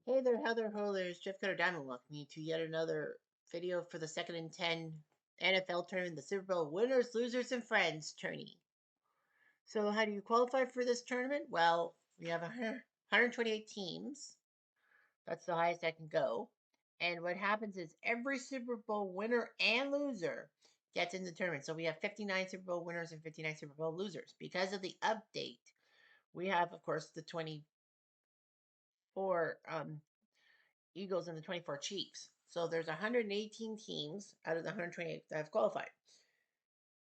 Hey there, Heather Holders. Jeff Cutter Diamond welcoming you to yet another video for the 2nd and 10 NFL tournament, the Super Bowl winners, losers, and friends tourney. So, how do you qualify for this tournament? Well, we have 128 teams. That's the highest I can go. And what happens is every Super Bowl winner and loser gets in the tournament. So, we have 59 Super Bowl winners and 59 Super Bowl losers. Because of the update, we have, of course, the 24 Eagles and the 24 Chiefs. So there's 118 teams out of the 128 that have qualified.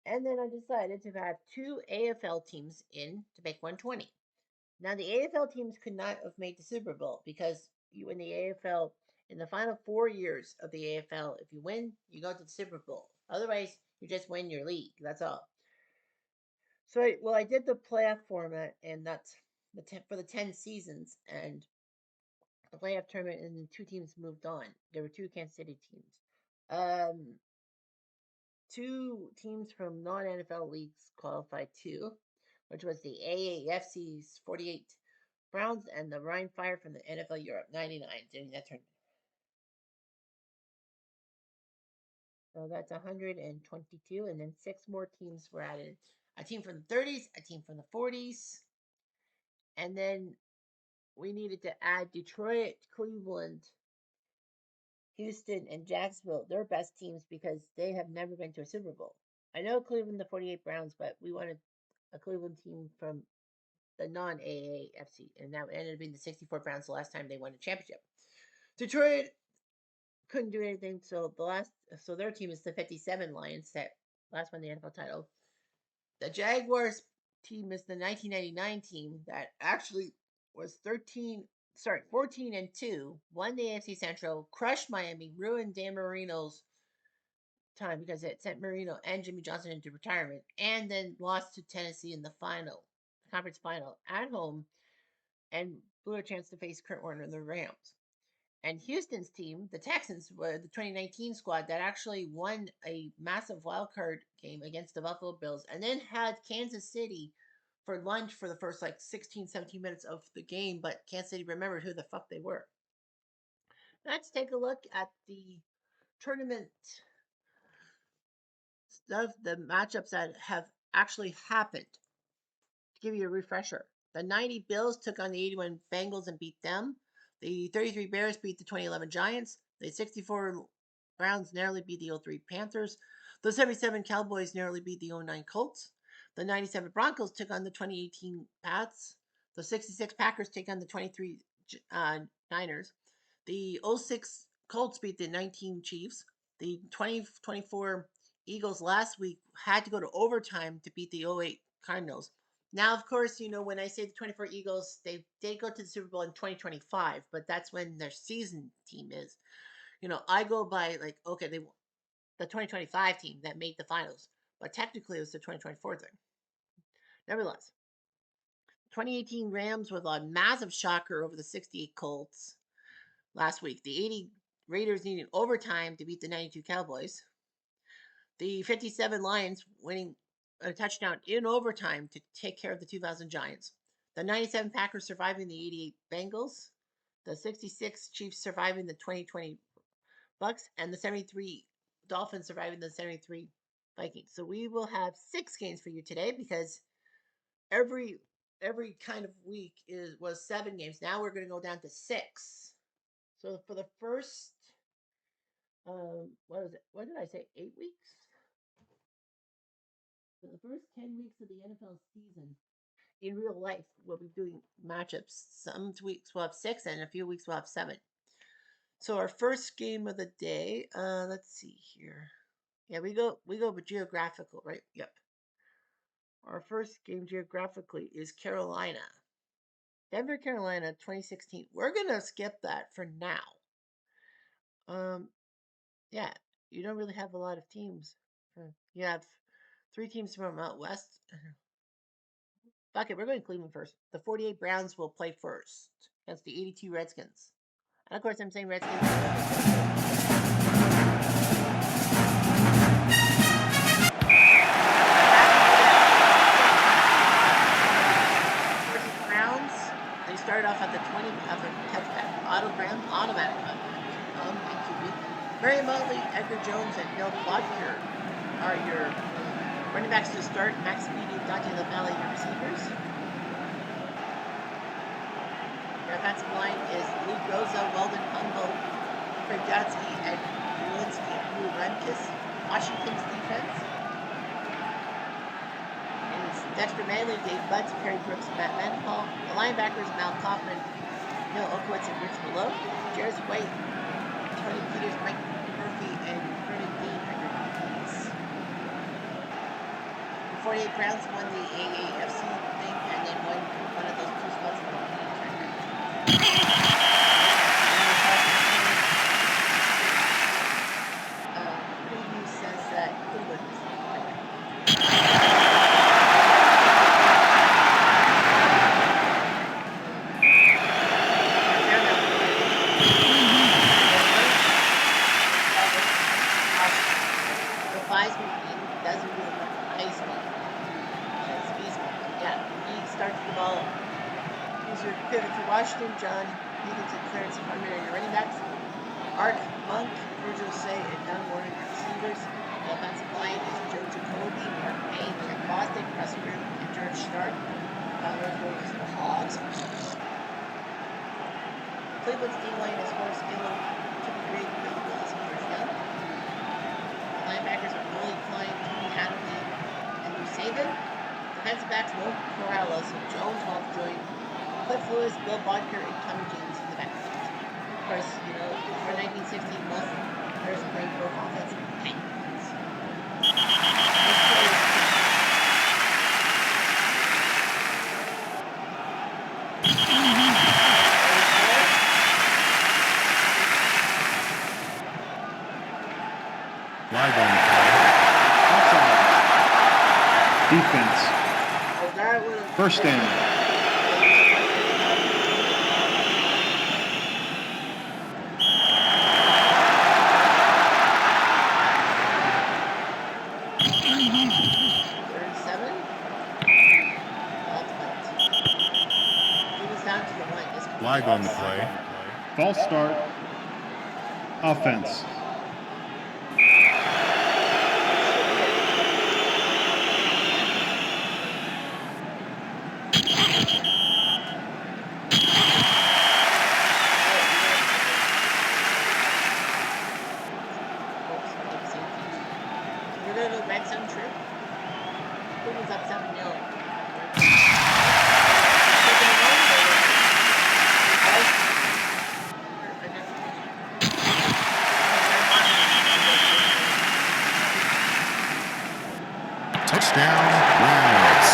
And then I decided to have two AFL teams in to make 120. Now the AFL teams could not have made the Super Bowl because you win the AFL in the final 4 years of the AFL. If you win, you go to the Super Bowl. Otherwise, you just win your league. That's all. So I did the playoff format, and that's for the 10 seasons, and the playoff tournament, and then two teams moved on. There were two Kansas City teams. Um, Two teams from non-NFL leagues qualified too, which was the AAFC's 48 Browns and the Rhine Fire from the NFL Europe 99 during that tournament. So that's 122, and then six more teams were added. A team from the 30s, a team from the 40s, and then we needed to add Detroit, Cleveland, Houston, and Jacksonville, their best teams because they have never been to a Super Bowl. I know Cleveland, the 48 Browns, but we wanted a Cleveland team from the non AAFC, and that ended up being the 64 Browns the last time they won a championship. Detroit couldn't do anything, so their team is the 57 Lions that last won the NFL title. The Jaguars team is the 1999 team that actually was 14 and 2, won the AFC Central, crushed Miami, ruined Dan Marino's time because it sent Marino and Jimmy Johnson into retirement, and then lost to Tennessee in the conference final at home, and blew a chance to face Kurt Warner and the Rams. And Houston's team, the Texans, were the 2019 squad that actually won a massive wild card game against the Buffalo Bills, and then had Kansas City for lunch for the first 16, 17 minutes of the game, but Kansas City remembered who the fuck they were. Let's take a look at the tournament stuff, the matchups that have actually happened. To give you a refresher, the 90 Bills took on the 81 Bengals and beat them. The 33 Bears beat the 2011 Giants. The 64 Browns narrowly beat the 03 Panthers. The 77 Cowboys narrowly beat the 09 Colts. The 97 Broncos took on the 2018 Pats. The 66 Packers take on the 23 Niners. The 06 Colts beat the 19 Chiefs. The 2024 Eagles last week had to go to overtime to beat the 08 Cardinals. Now, of course, when I say the 24 Eagles, they did go to the Super Bowl in 2025, but that's when their season team is. I go by okay, the 2025 team that made the finals, but technically it was the 2024 thing. Nevertheless, 2018 Rams with a massive shocker over the 68 Colts last week. The 80 Raiders needed overtime to beat the 92 Cowboys. The 57 Lions winning a touchdown in overtime to take care of the 2000 Giants. The 97 Packers surviving the 88 Bengals. The 66 Chiefs surviving the 2020 Bucks. And the 73 Dolphins surviving the 73 Vikings. So we will have 6 games for you today because every kind of week was 7 games. Now we're going to go down to 6. So for the first, what was it? What did I say? 8 weeks? For the first 10 weeks of the NFL season, in real life, we'll be doing matchups. Some weeks we'll have 6, and a few weeks we'll have 7. So our first game of the day, let's see here. Yeah, we go with geographical, right? Yep. Our first game geographically is Carolina. Denver, Carolina, 2016. We're gonna skip that for now. Yeah, you don't really have a lot of teams. You have 3 teams from out west. Fuck it, we're going Cleveland first. The 48 Browns will play first against the 82 Redskins. And of course, I'm saying Redskins. Browns, they started off at the 20 of the touchback. automatic and QB. Mary Motley, Edgar Jones, and Bill Bodker are your running backs to start. Max Speedy, Dante LaValle, your receivers. Your offensive line is Luke Rosa, Weldon Humble, Craig Gatsky, Ed Lewinsky, and Lou Remkis. Washington's defense is Dexter Manley, Dave Butts, Perry Brooks, Matt Mendenhall. The linebackers, Mal Kaufman, Neil Okowitz, and Rich Below. Jairus White, Tony Peters, Mike Murphy, and Vernon Dean are your DBs. The 48 Browns won the AAFC thing and then won one of those two spots for the tournament. Preview says that Cleveland is the winner. Washington, John Higgins and Clarence Farmer are your running backs. Art Monk, Virgil Say, and Don Warren your receivers. The offensive line is Joe Jacoby, Mark Payne, Ken Bostic, Russ Grimm, and George Stark. Rosewood is the Hogs. Cleveland's D-line is Horace Gillow, Timmy Gray, Bill Willis, and George Young. The linebackers are Molly Klein, Tony Hadley, and Lou Saban. Defensive backs, Will Corrales and Jones Lovejoy, Cliff Lewis, Bill Bodker, and Tommy James in the backfield. Of course, you know, for 1960, most players played both offense and defense. Live on the defense. First down. Live on the play. False start. Offense. We're going to the red zone trip. Cleveland's up 7-0. Touchdown, Browns.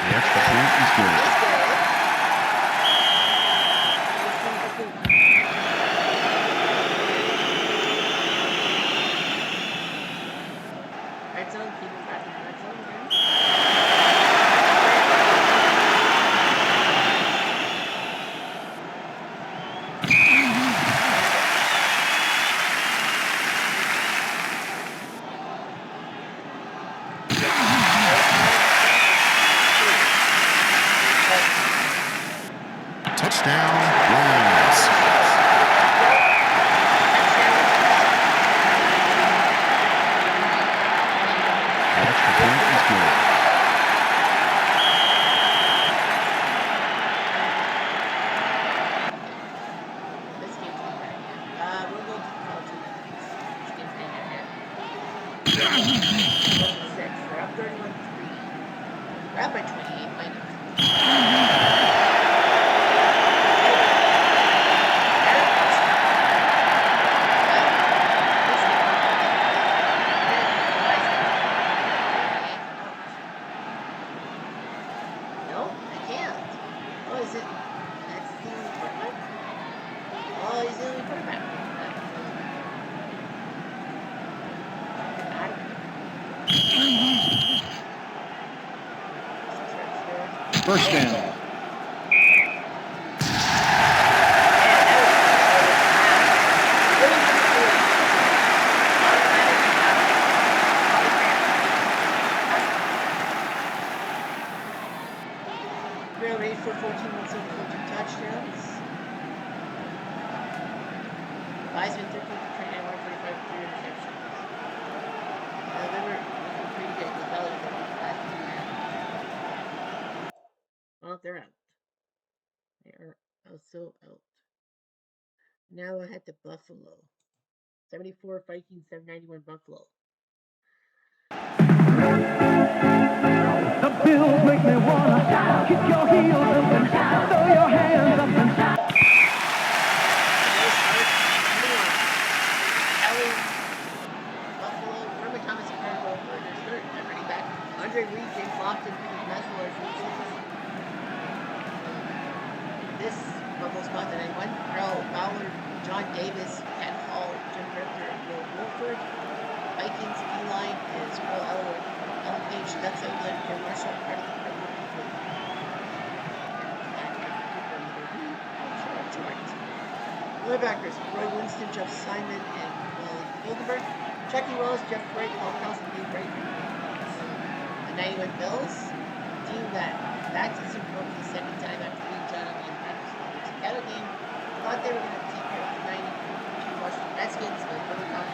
The extra point is good. Red zone, people back in the red zone again. Touchdown, Browns. The extra point is good. This game's been right here. We'll go to the college Olympics. This game's been right here. 6. We're up 31-3. We're up by 28 minus. No, I can't. Oh, is it? That's the only quarterback? Oh, he's the only quarterback. First down. Man, that was. 1 Wiseman 13 for 29, 145 for 3 interceptions. They were looking pretty good. The Belly that we last week. Well, they're out. They are also out. Now we'll head to Buffalo. 74 Vikings, 791 Buffalo. The Bills make me wanna kick your heels up and throw your hands up and down. Buffalo, Herman Thomas and Carter Goldberg are hurt at running back. Andre Reed, James Lofton, Pete Meswell are free agents. This Buffalo spot the 91. Earl Fowler, John Davis, Ken Hall, Jim Richter, and Will Wolford. Vikings D-line is Earl Elwood, Ellen Page, Dutch England, Jim Marshall, part of the Purple People. Linebackers, Roy Winston, Jeff Simon, and Will Hildenberg. Chucky Wallace, Jeff Gray, Paul Carlson, Dave Gray. The 91 Bills, team that back to the Super Bowl for the second time after being done on the Impact Seattle game, thought they were going to take care of the 92 Washington Redskins, but really not.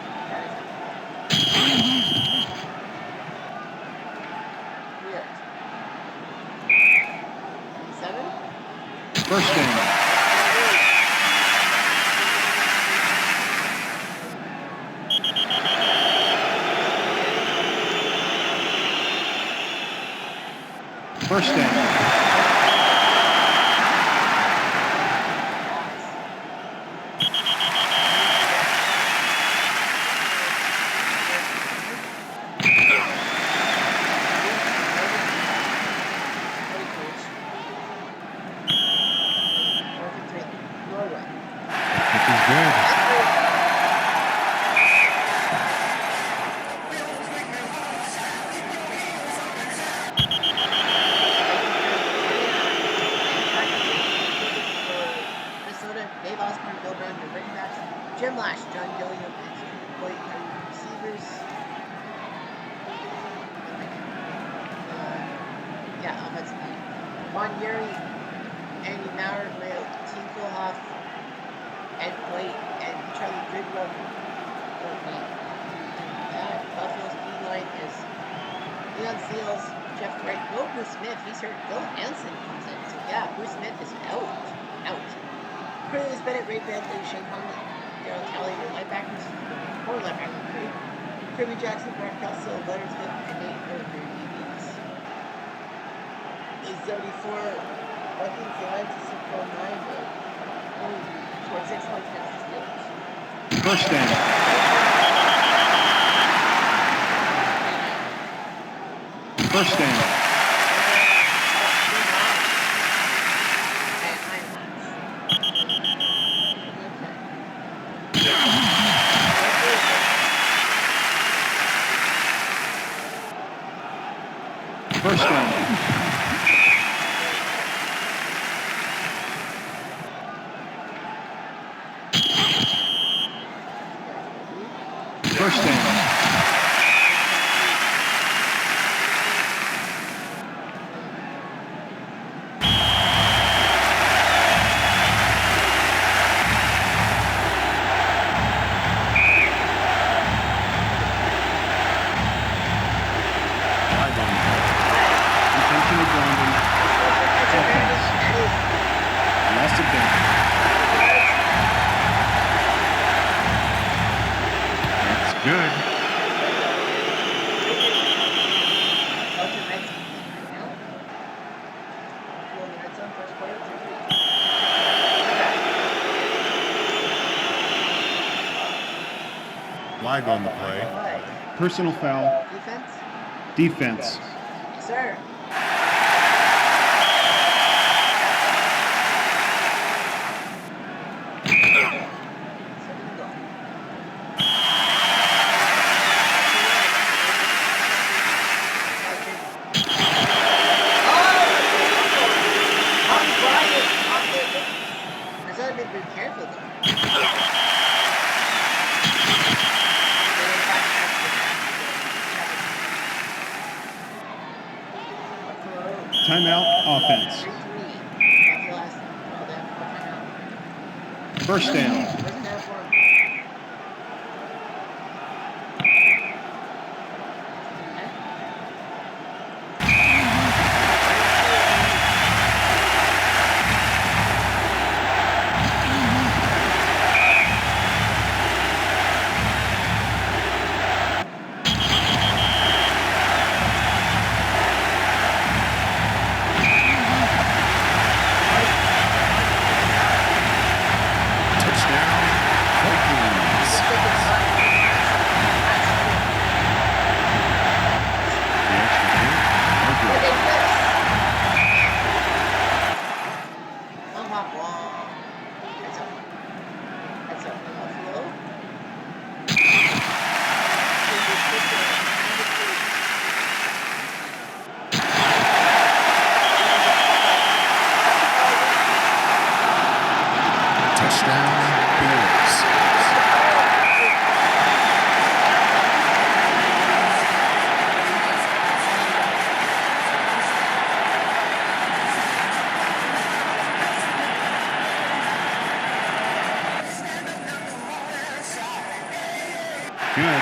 First down. First down. Jim Lash, John Gilliam, and Stephen Boyd are receivers. Offensive line. Von Yuri, Andy Maurer, Leo Tinkelhoff, Ed White, and Charlie Goodwin. Buffalo's D-line is Leon Seals, Jeff Wright, Bruce Smith. He's hurt. Bill Hansen comes in. So yeah, Bruce Smith is out. Cornelius Bennett, Ray Bentley, Shane Conley, Daryl Kelly, your linebackers, four linebacker crew. Kirby Jackson, Brett Kelso, Leonard Smith, and Nate Earth, your DBs. The 74 Vikings, they went to Super Bowl 9, but only scored 6 points against the Steelers. First down. First down. First down. First down. Lost it down. That's good. Flag on the play. Personal foul. Defense? Defense. Yes, sir. Be careful though. Timeout, offense. 3-3. First down. First down for him. good.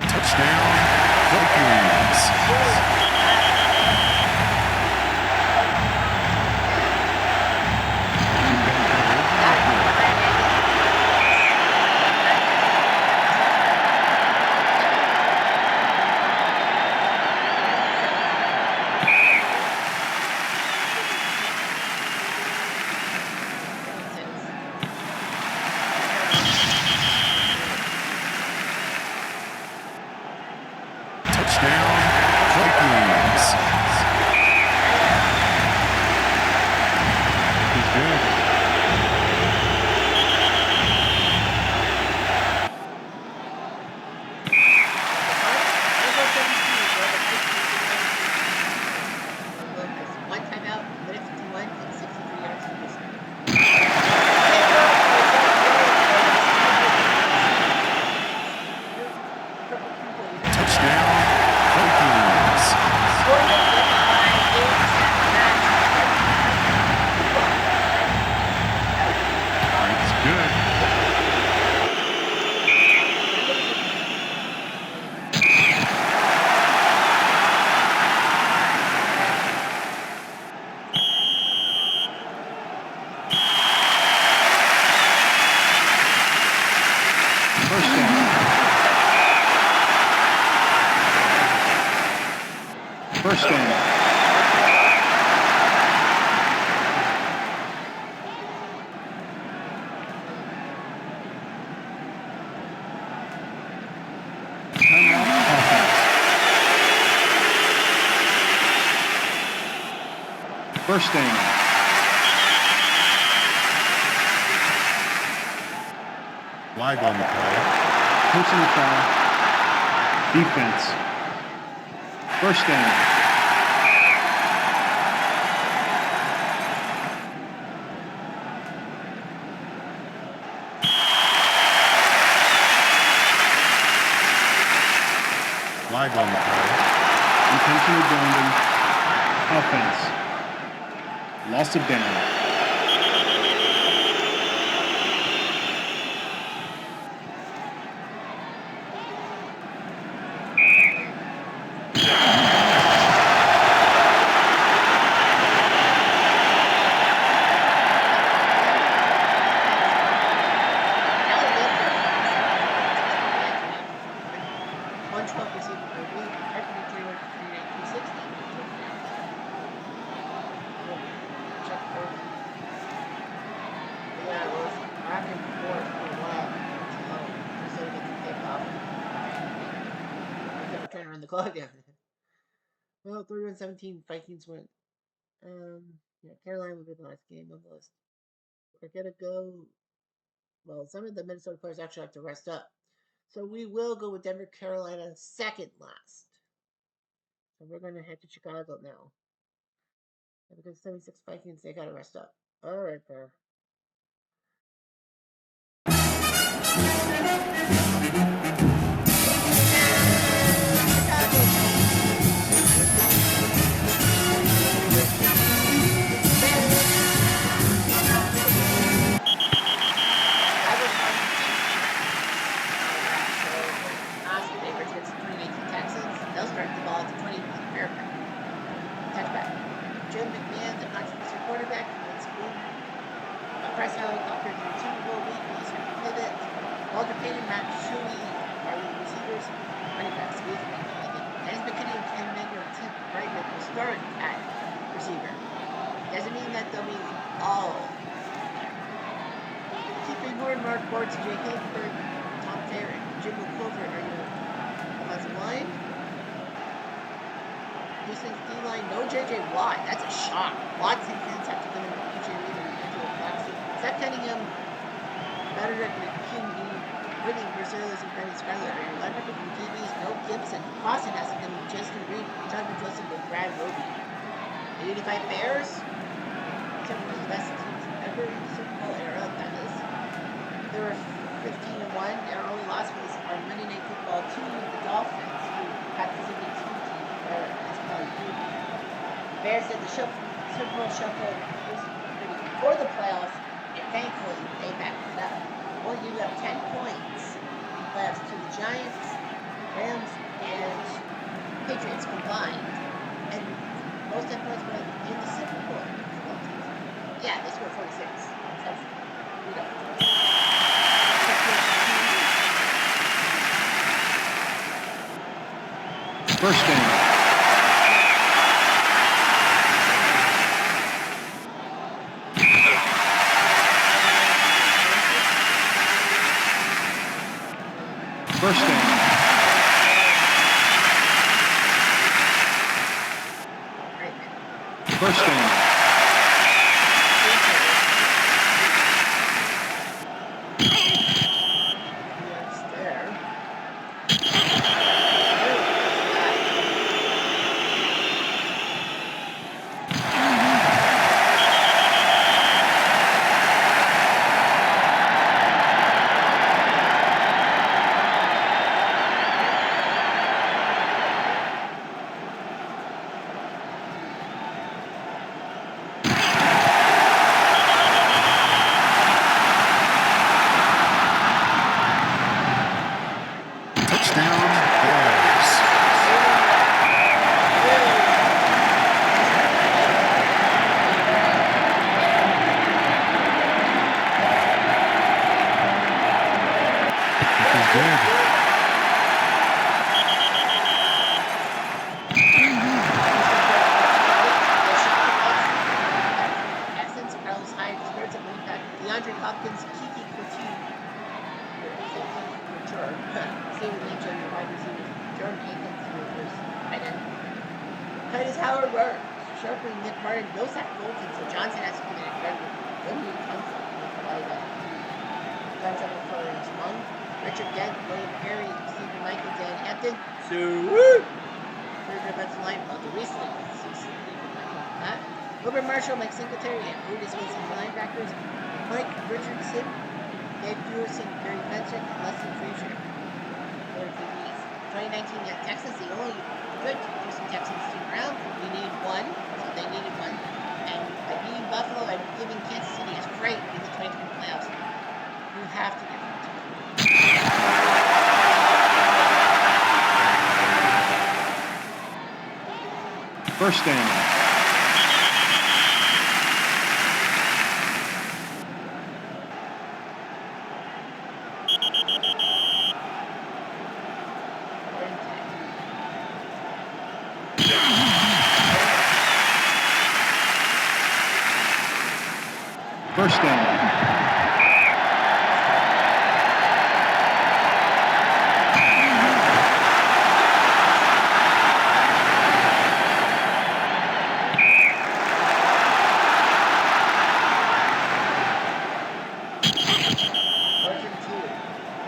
Touchdown, Vikings. Touchdown, Vikings. He's good. One timeout, minute 51, and 63 yards to lose. Touchdown, Vikings. It's good. First down. First down. Timeout offense. First down. Flag on the play. Personal foul. Defense. First down. Flag on the play. Intentional grounding. Offense. Loss of down. Trying to run the clock down. Well, 31-17, Vikings win. Yeah, Carolina will be the last game on the list. We're gonna go. Well, some of the Minnesota players actually have to rest up, so we will go with Denver, Carolina, second last. So we're gonna head to Chicago now. And because 76 Vikings, they gotta rest up. All right, there. They'll start the ball at the 20 on America. Touchback. Jim McMahon, the controversial quarterback, let's move. A press helicopter to the Super Bowl week, Eastern pivot. Walter Payton, Matt Shuey are the receivers. Running back, excuse me. Dennis McKinney and Ken Manuel Tim Brightman will start at receiver. Doesn't mean that they'll be all there. Keeping Horn, Mark Bortz, Jay Hilgenberg, Tom Thayer, and Jim McClover are your offensive line. Houston's D-line, no J.J. Watt. That's a shock. Watson fans have to come in with PJ Reed and Angelo Blackson. Seth Cunningham, better than McKinney, Whitney, Brazilians, and Benny Skyler are your linebackers from DBs. No Gibson. Boston has to come in with Jason Reed, Jonathan Joseph, and Brad Roby. The 85 Bears, some of the best teams ever in the Super Bowl era, that is. won. Their only loss was on Monday Night Football to the Dolphins, who happens to be a team, or it's probably two. Bears said the Super Bowl shuffle was ready before the playoffs, and thankfully they backed it up. Well, you have 10 points in the playoffs to the Giants, Rams, and Patriots combined, and those 10 points were in the Super Bowl. Yeah, they scored 46. That's we don't. First down. First down. First down. Yes, there. Touchdown, Bears. This is good. Essence, Carlos Hyde, spirits of impact, DeAndre Hopkins, Kiki Couture, Stephen Lynch and wide receivers, Jordan Akins, receivers, tight end. Titus Howard, sharply Nick Martin, no sack Bolton, so Johnson has to be an incredible. When he comes up, he'll play that. John Trevor for Hmong, Richard Dent, William Perry, Stephen Michael, Dan Hampton, third defensive line, well, recently, that. Wilbur Marshall, Mike Singletary, and Otis Wilson for linebackers, Mike Richardson, Dave Pearson, Barry Benson, and Leslie Frazier. 2019 Texans, the only good Houston Texans team around. We need one, so they needed one. And by beating Buffalo and giving Kansas City a straight in the 2020 playoffs, you have to give them to them. First down. First down.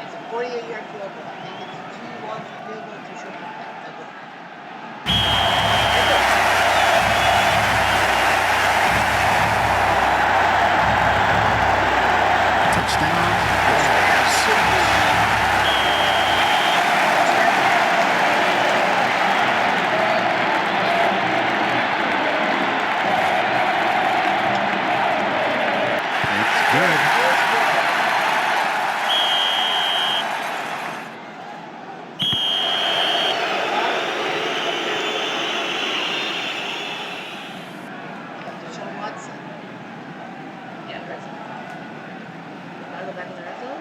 It's a 48-yard field goal. I think it's too long for field goal, too short for that. Touchdown, Bears. It's good. Deshaun Watson. Yeah, red zone. Wanna go back in the red zone?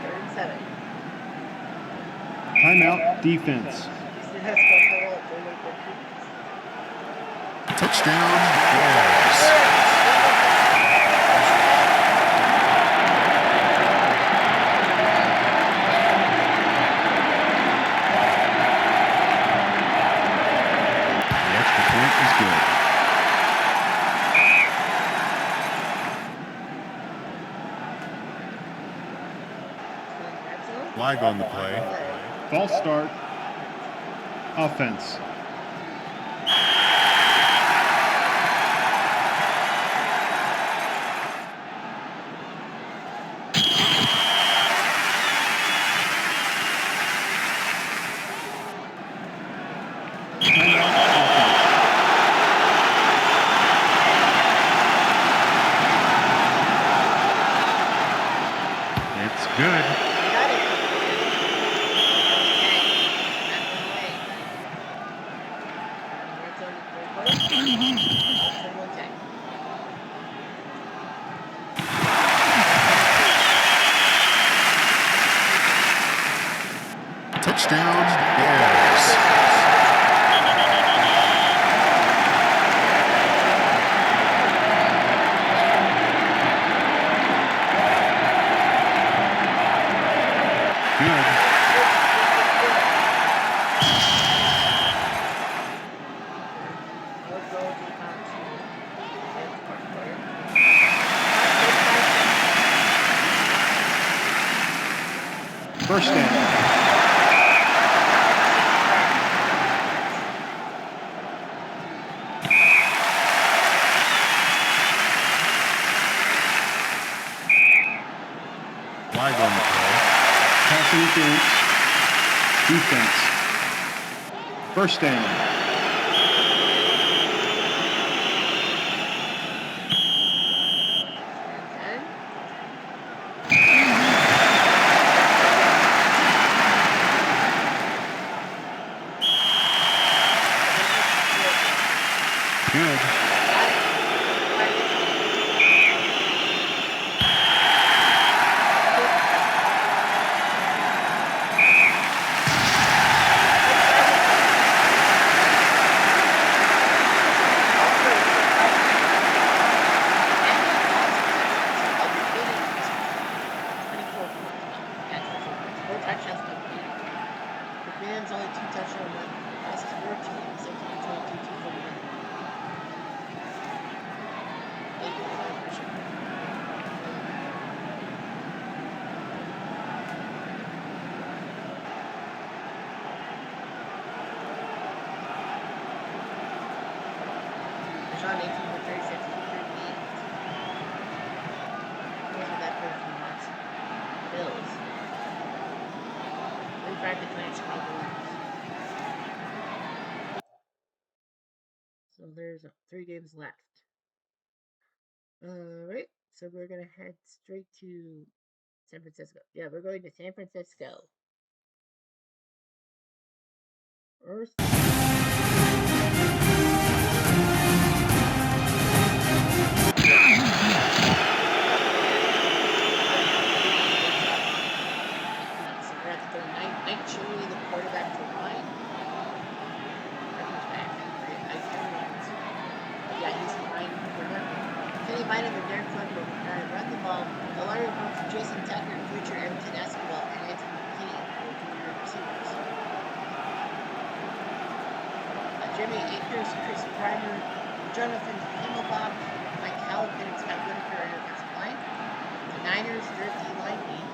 Third and 7. Timeout defense. Houston has got total at 38.2. Touchdown, Bears. The extra point is good. Flag on the play. False start. Offense. It's good. Got it. Touchdown, Bears. Good. I'll go to the count two. That's the first quarter. First down. Flag on the play. Pass interference. Defense. First down. Good. McMahon's only 2 touchdowns, but passes 14, 17 to 22, 241. Big line pressure. Deshaun 18 for 36, 238. Those are that performance. Bills. 35 to 20 Chicago wins. So there's 3 games left. Alright, so we're gonna head straight to San Francisco. Yeah, we're going to San Francisco. First. So we're at the 39th. Chewy, the quarterback for Ryan. Who's back? Kevin Ryan's. But yeah, he's the Ryan quarterback. Kenny Bynum and Derek Flynn will run the ball. Delary Brooks, Jason Tucker, future Everton Escobar, and Anthony McKinney will be your receivers. Jimmy Akers, Chris Primer, Jonathan Himmelbach, Mike Halligan, and Scott Whitaker are your offensive line. The Niners, their D-line lead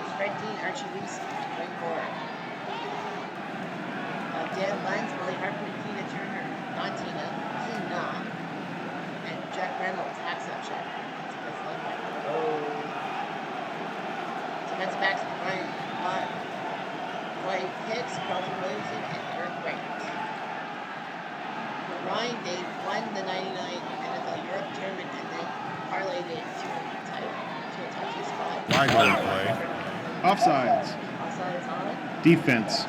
is Fred Dean, Archie Reese, and Dwayne Board. Dan Lenz, Willie Harper, Tina Turner, Keena, and Jack Reynolds, Hacksaw Jack. That's linebacker. Defensive backs, Dwight Hicks, Carlton Williamson, and Eric Wright. For Ryan, they won the 99 NFL Europe tournament and then parlayed it to a top 2 spot. Flag on the play. Offsides. Offsides on. Defense.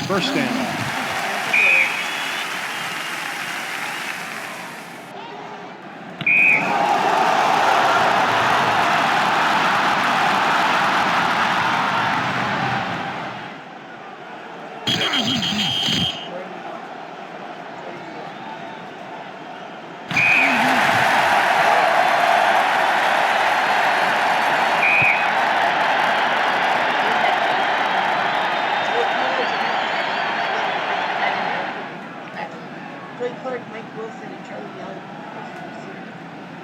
First down. Joey Clark, Mike Wilson, and Charlie Young.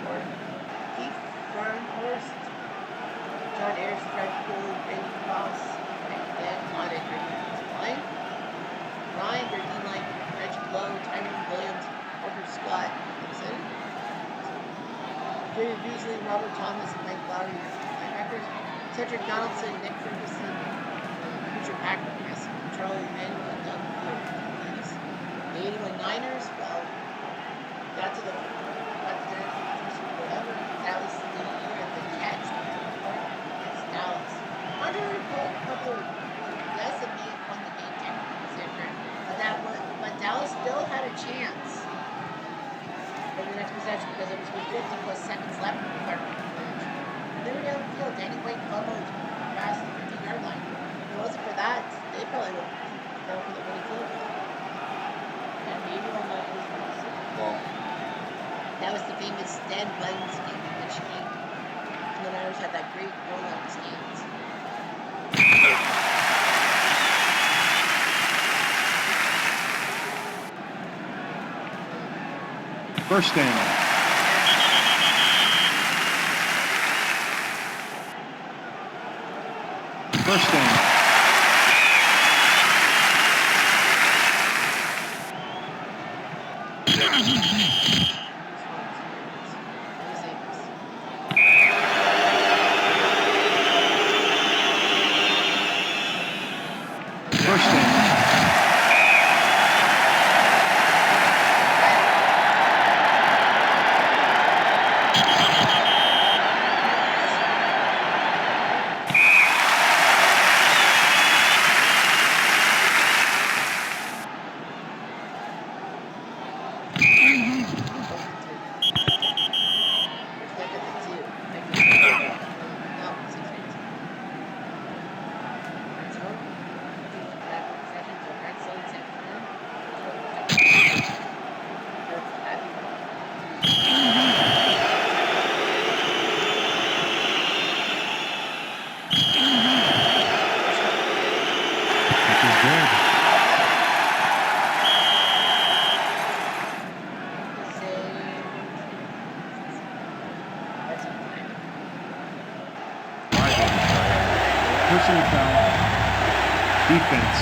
Or Keith Farnhurst, John Ayers, Fred Cooley, Randy Cross, and Dan Conant, your defensive line. Ryan, your D line, Reggie Lowe, Tyrone Williams, Parker Scott, Gibson. David Beasley, Robert Thomas, and Mike Lowry, your linebackers. Cedric Donaldson, Nick Ferguson, Richard Packers, Charlie Emanuel, and Doug Beard. The 81 Niners, well, got to the whatever. That was the year of the catch. It's Dallas. Under a couple of less than me won the game technically, but Dallas still had a chance for the next possession because it was with 50 plus seconds left in the third match. And they were down the field. Danny White fumbled past the 50-yard line. If it wasn't for that, they probably would have gone for the winning field goal. And the 81 Niners won the Super Bowl. That was the famous Dan Blends game in which the Niners had that great rollout stance. First down. First down. First down. Personal foul. Defense.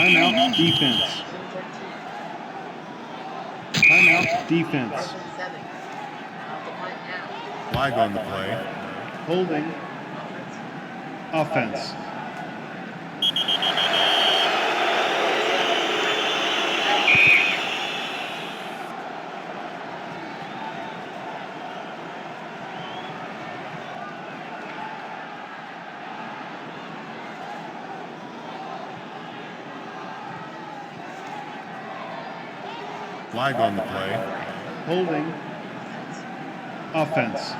Timeout defense. Timeout defense. Flag on the play. Holding. Offense. Offense. Flag on the play. Holding. Offense.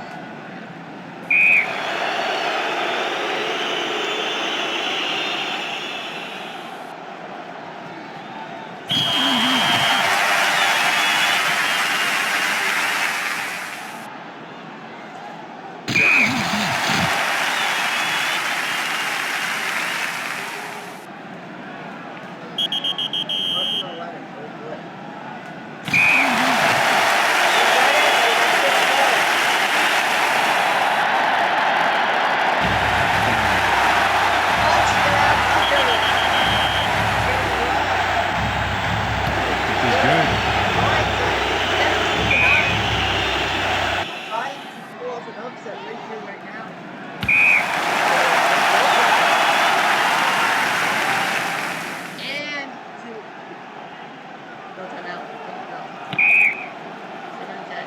Fourth and 11. Oh boy. This is good. Trying to pull off an upset right here, right now. And two. No timeout. No. Second and 10.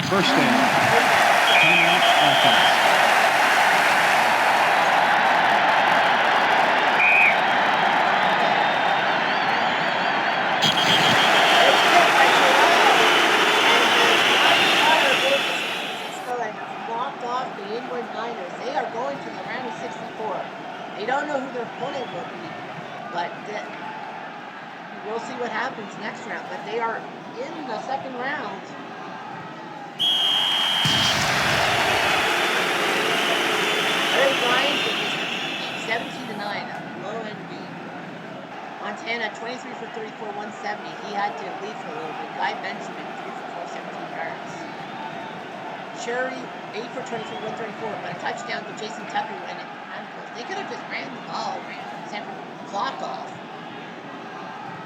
First down. Timeout. Offense. Blocked off the Inward Niners. They are going to the round of 64. They don't know who their opponent will be, but we'll see what happens next round. But they are in the second round. Larry Bryant is 17-9, low end game. Montana 23 for 34, 170. He had to leave for a little bit. Guy Benjamin 3 for 4, 17 yards. Cherry 8 for 23, 134, but a touchdown to Jason Tucker when it kind of close. They could have just ran the ball, ran Sanford clock off,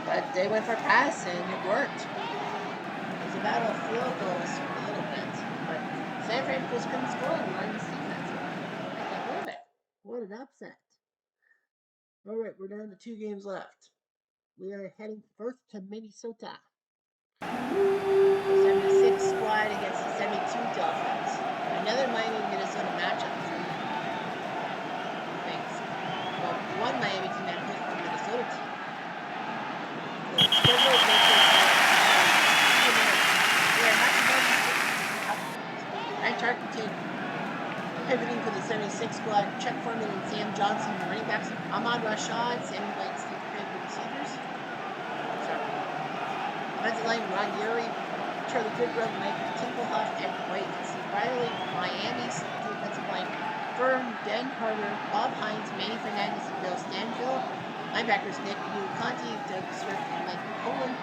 but they went for a pass and it worked. It was about a field goals for a little bit, but San Fran just couldn't score on Lions defense. I can't believe it. What an upset. All right, we're down to 2 games left. We are heading first to Minnesota. The 76 squad against the 72 Dolphins. Another Miami-Minnesota matchup from things. Well, one Miami team that hosts one Minnesota team. The schedule makes it Ryan Tarkenton pivoting for the 76 squad. Chuck Foreman and Sam Johnson, the running backs. Ahmad Rashad, Sammy White, Steve Craig, the receivers. Offensive line, Ron Yuri, Charlie Goodrum, Mike Tinklehoff, Ed White, and Steve Riley. Miami's defensive line, Fern, Den Harder, Bob Hines, Manny Fernandez, and Bill Stanfield. Linebackers, Nick Buconti, Doug Swift, and Mike Colin.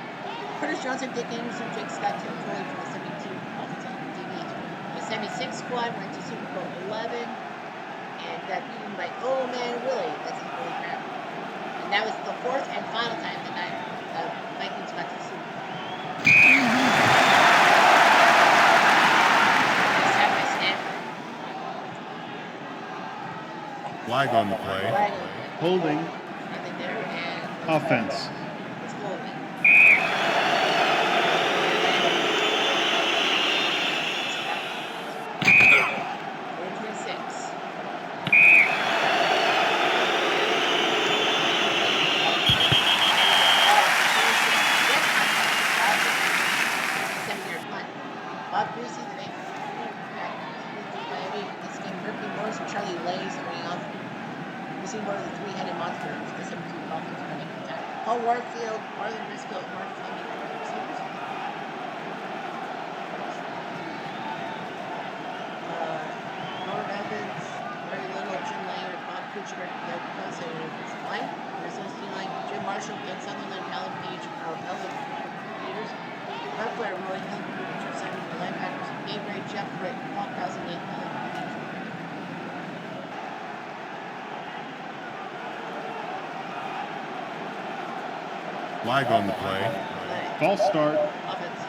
Curtis Johnson, Dick Anderson, Jake Scott, Tim Foley for the 72 offensive DB. The 76 squad went to Super Bowl 11 and got beaten by Old Man Willie. That's his Willie Brown. And that was the fourth and final time the Vikings got to the Super Bowl. Flag on the play. Holding. Nothing there, and Offense. it's holding. Bob Greasy, the main Miami, this game, Murphy Morris and Charlie Lay starting off. We'll see more of the three-headed monster of the 17 Dolphins running attack. Paul Warfield, Marlon Briscoe, Mark Fleming, and the receivers. Norm Evans, Larry Little, Jim Langer, Bob Kuchar, Doug Costa, and offensive line. Minnesota Team line, Jim Marshall, Ken Sutherland, Alan Page, Carl Elliott, Peters. Mark Blair, Roy Hill, Jeff Simon, the linebackers, Gabe Ray, Jeff Wright, Paul Krause, and Nate Miller. Flag on the play. False start. Offense.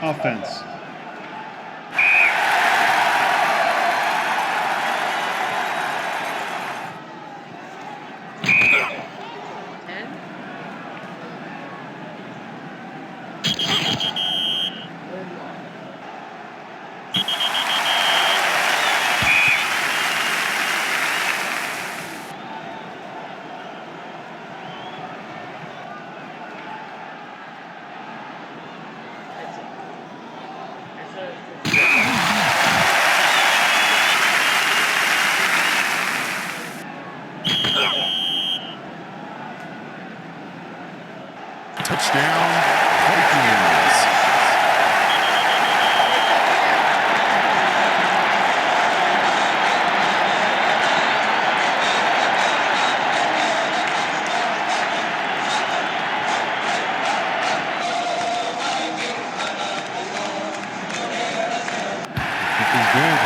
Offense. 10. Third and long. That's it. Touchdown, Vikings. This is good.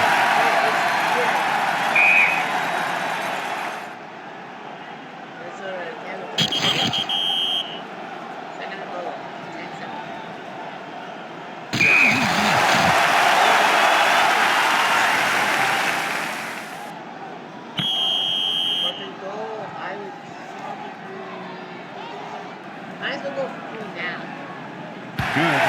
Second and goal. 10-7. Fourth and goal, I would probably. Might as well go for 3 now. Good.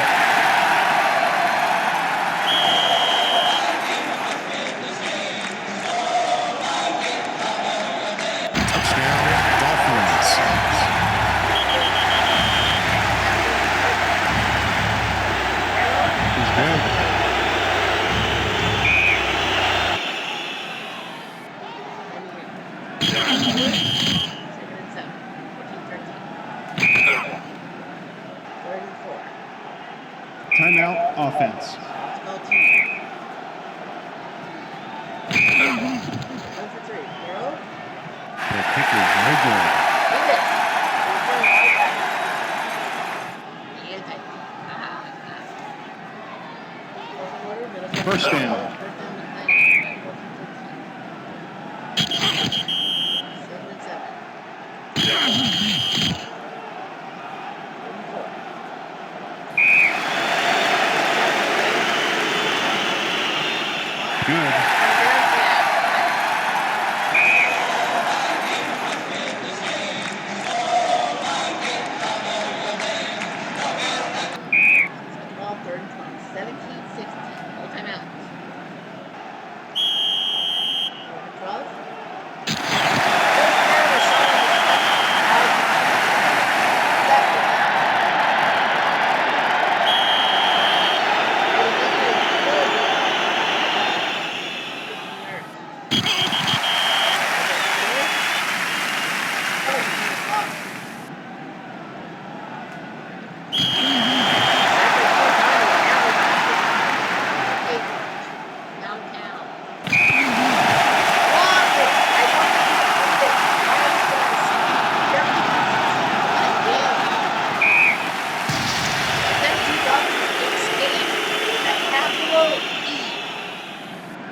Touchdown, Dolphins. This is good. Second and 7. 14-13. Third and 4. Timeout. Offense. Let's go team. 1 for 3. Carroll. The kick is no good. Leave it. First down. Good. Third and 12. 17-16. All timeouts. 12.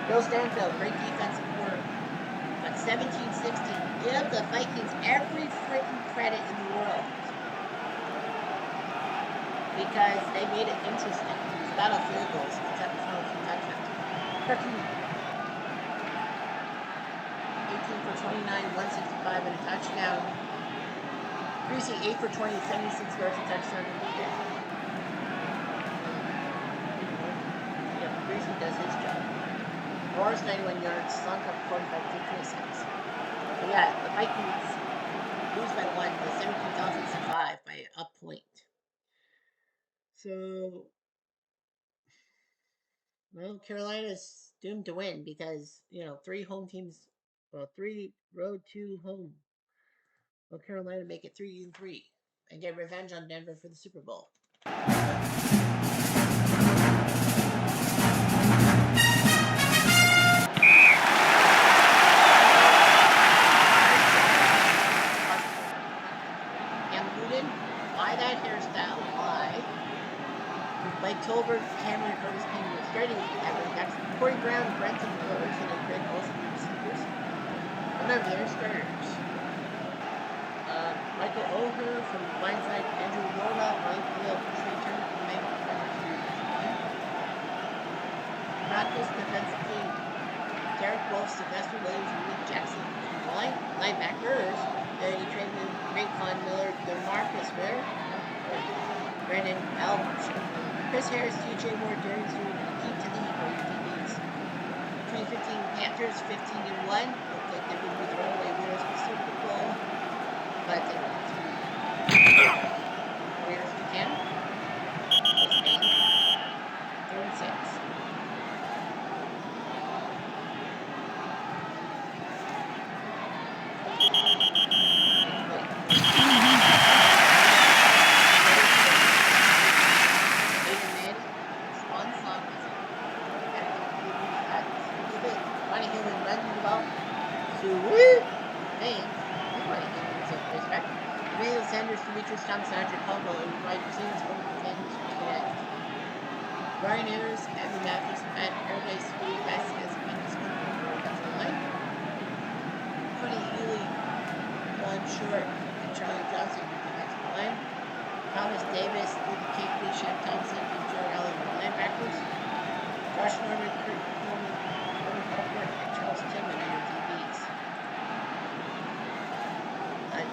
Bill Stanfield, great defensive work. But 17-16, give the Vikings every freaking credit in the world. Because they made it interesting. It's about a field goals, touchdowns. Turkey. 18 for 29, 165 and a touchdown. Greasy 8 for 20, 76 yards, a touchdown. Yeah, Greasy does his job. Morris 91 yards, Slunk up 45, 26. But yeah, the Vikings lose by 1, the 17 Dolphins to 5 by a point. So, well, Carolina's doomed to win because, 3 home teams, 3 road, 2 home. Well, Carolina make it 3-3 and get revenge on Denver for the Super Bowl. Why that hairstyle? Why? Mike Tolbert, Cameron, Curtis King were starting at running backs. Corey Brown, Brenton Rose, and then Greg Olsen were receivers. Remember, they're starters. Michael Oher, from the blind side. Andrew Lorda, right field, push return from Meg Broncos defensive team. Derek Wolf, Sylvester Williams, and Nick Jackson from the linebackers. You traded in Raekwon Miller, DeMarcus Ware, Brandon Alvarez, Chris Harris, TJ Ward, Darius Stewart, and Akeem Talib are your DBs. 2015 Panthers 15-1. Looked like they would be the runaway winners of the Super Bowl, but they weren't. Warriors to 10. First down. 3rd and 6. Demetrius Thompson, Andrew Caldwell, and wide receivers over the Panthers for connect. Brian Ayers, Evan Matthews, Matt Paradise, Louis Vasquez, and Scott Cooper, defensive line. Cody Healy, Juan Short, and Charlie Johnson, defensive line. Thomas Davis, Luke Kuechly, Shaq Thompson, and Jared Allen, linebackers. Josh Norman, Kurt Coleman, Robert Parker, and Charles Tillman are your DBs.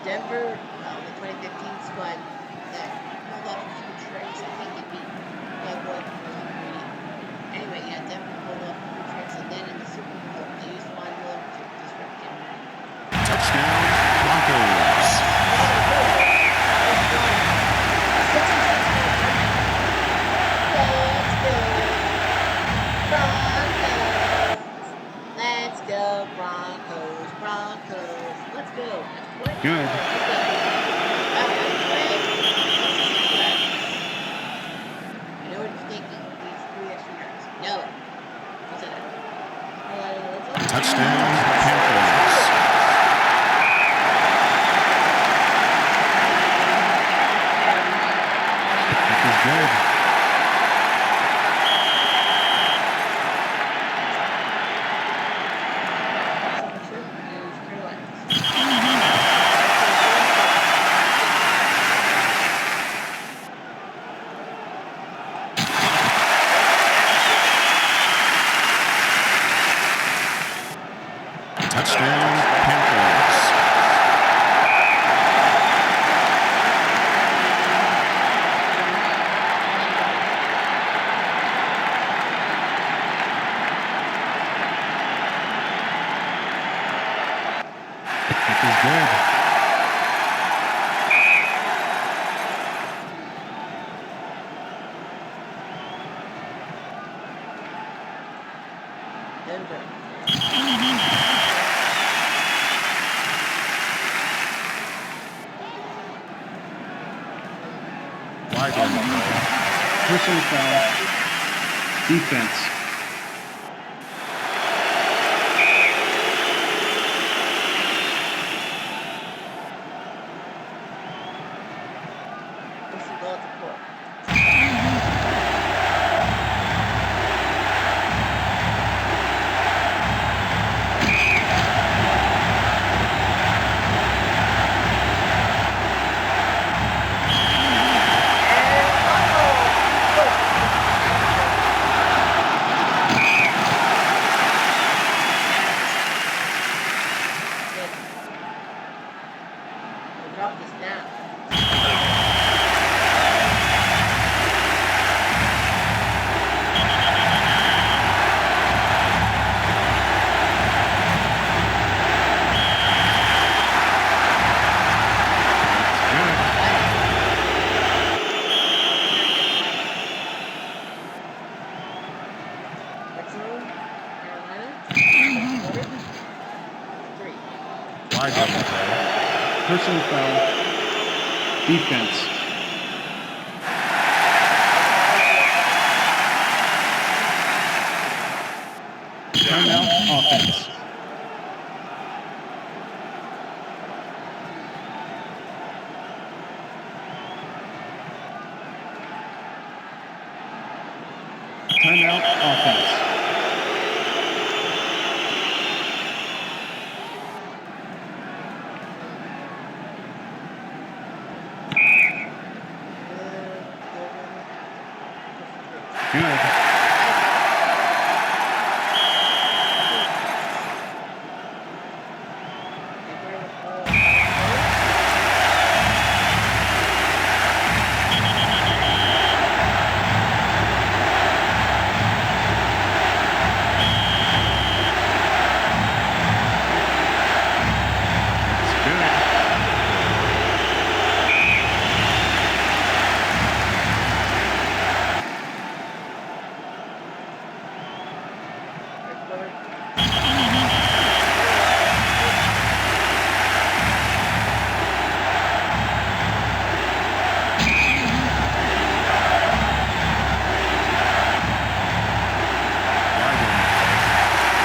Denver, the 2015 squad that pulled off a few tricks. I think it beat Dougwood and Greedy. Anyway, yeah, Denver pulled off a few tricks, and then in the Super Bowl, they used Von Miller to disrupt Cam Newton. Touchdown, Broncos. Let's go, Broncos, Broncos. Let's go. Good. You know what you're thinking. These 3 extra yards. No. What's that? Touchdown, Panthers. That was good. Touchdown, Panthers. That was good. Flag on the play. Personal foul. Defense. Flag on the play. Personal foul. Defense. Timeout. Offense. Timeout. Offense. Good. That's good.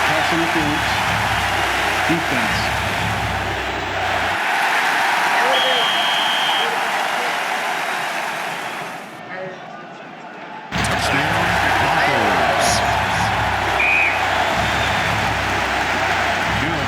Pass interference. Defense. Touchdown, Broncos. Good.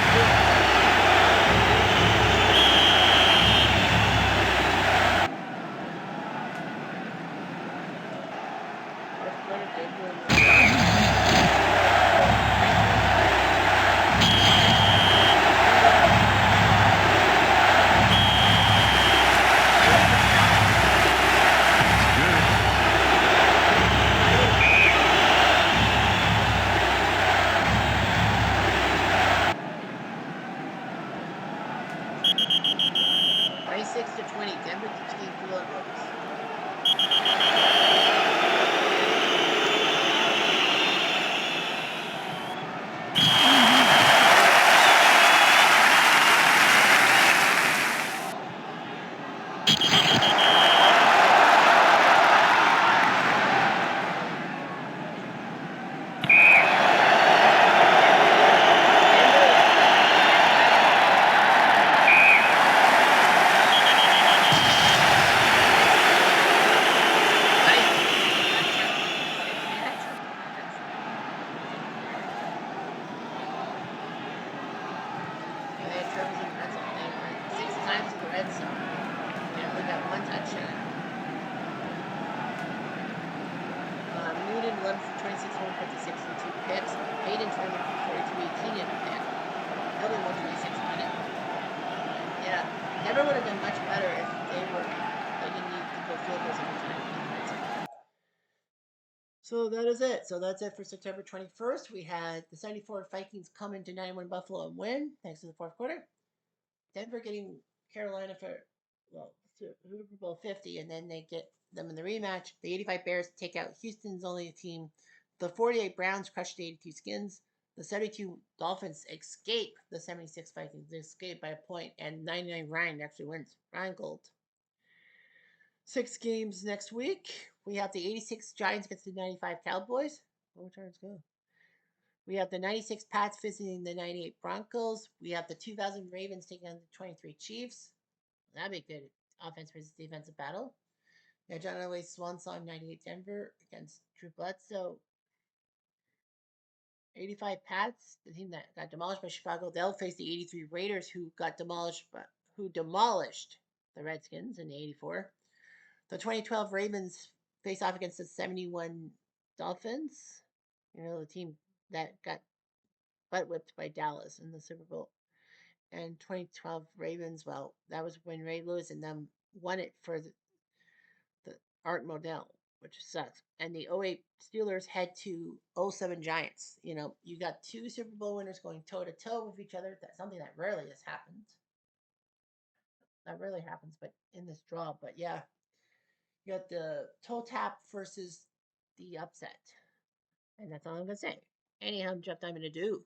To 20, Denver keeps getting field goals. And they had troubles in the red zone. They went 6 times in the red zone. They only got 1 touchdown. Newton 11 for 26, 156 and 2 picks. Hayden 21 for 42, 18 and a pick. Only 126 minute. Yeah, never would have been much better if they didn't need to go field goals every time. So that is it. So that's it for September 21st. We had the 74 Vikings come into 91 Buffalo and win thanks to the fourth quarter. Denver getting Carolina for, well, Super Bowl 50, and then they get them in the rematch. The 85 Bears take out Houston's only team. The 48 Browns crush the 82 Skins. The 72 Dolphins escape the 76 Vikings. They escape by a point, and 99 Ryan actually wins. Ryan Gold. 6 games next week. We have the 86 Giants against the 95 Cowboys. Which turns go? We have the 96 Pats visiting the 98 Broncos. We have the 2000 Ravens taking on the 23 Chiefs. That'd be a good offense versus defensive battle. Now, John Elway's Swan Song 98 Denver against Drew Bledsoe. 85 Pats, the team that got demolished by Chicago. They'll face the 83 Raiders, who demolished the Redskins in the 84. The 2012 Ravens face off against the 71 Dolphins. You know, the team that got butt whipped by Dallas in the Super Bowl. And 2012 Ravens, well, that was when Ray Lewis and them won it for the Art Modell, which sucks. And the 08 Steelers head to 07 Giants. You know, you got 2 Super Bowl winners going toe to toe with each other. That's something that rarely has happened. That rarely happens, but in this draw. But yeah, you got the toe tap versus the upset. And that's all I'm going to say. Anyhow, Jeff, I'm going to do.